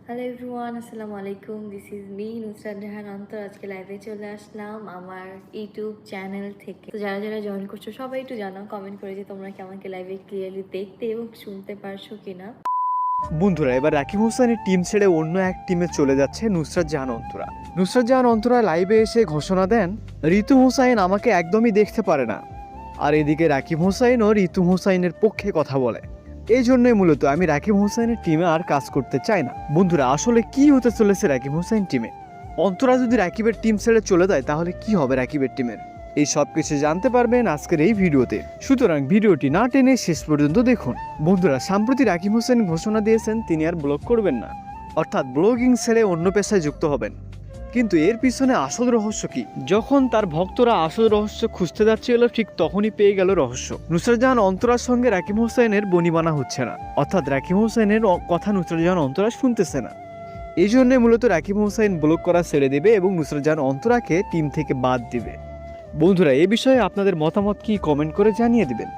Hello everyone, আসসালামু আলাইকুম। This is me Nusrat Jahan অন্তর। আজকে লাইভে চলে আসলাম আমার ইউটিউব চ্যানেল থেকে। তো যারা যারা জয়েন করছো সবাই একটু জানাও কমেন্ট করে যে তোমরা কি আমাকে লাইভে ক্লিয়ারলি দেখতে এবং শুনতে পারছো কিনা। বন্ধুরা, এবার রাকিব হোসেনের টিম ছেড়ে অন্য এক টিমে চলে যাচ্ছে নুসরাত জাহান অন্তরা। নুসরাত জাহান অন্তরা লাইভে এসে ঘোষণা দেন, ঋতু হোসাইন আমাকে একদমই দেখতে পারে না। আর এদিকে রাকিব হোসাইনও ঋতু হোসাইনের পক্ষে কথা বলে। এই জন্যই মূলত আমি রাকিব হোসাইনের টিমে আর কাজ করতে চাই না। বন্ধুরা, আসলে কি হতে চলেছে রাকিব হোসাইন টিমে? অন্তরা যদি রাকিবের টিম ছেড়ে চলে যায় তাহলে কি হবে রাকিবের টিমের? এই সব কিছু জানতে পারবেন আজকের এই ভিডিওতে, সুতরাং ভিডিওটি না টেনে শেষ পর্যন্ত দেখুন। বন্ধুরা, সম্প্রতি রাকিব হোসেন ঘোষণা দিয়েছেন তিনি আর ব্লগ করবেন না, অর্থাৎ ব্লগিং ছেড়ে অন্য পেশায় যুক্ত হবেন। কিন্তু এর পিছনে আসল রহস্য কি? যখন তার ভক্তরা আসল রহস্য খুঁজতে যাচ্ছিল ঠিক তখনই পেয়ে গেল রহস্য। নুসরাত জাহান অন্তরার সঙ্গে রাকিব হোসেনের বনিবানা হচ্ছে না, অর্থাৎ রাকিব হোসেনের কথা নুসরাত জাহান অন্তরা শুনতেছে না। এই জন্যই মূলত রাকিব হোসেন ব্লক করা ছেড়ে দেবে এবং নুসরাত জাহান অন্তরাকে টিম থেকে বাদ দিবে। বন্ধুরা, এ বিষয়ে আপনাদের মতামত কি কমেন্ট করে জানিয়ে দিবেন।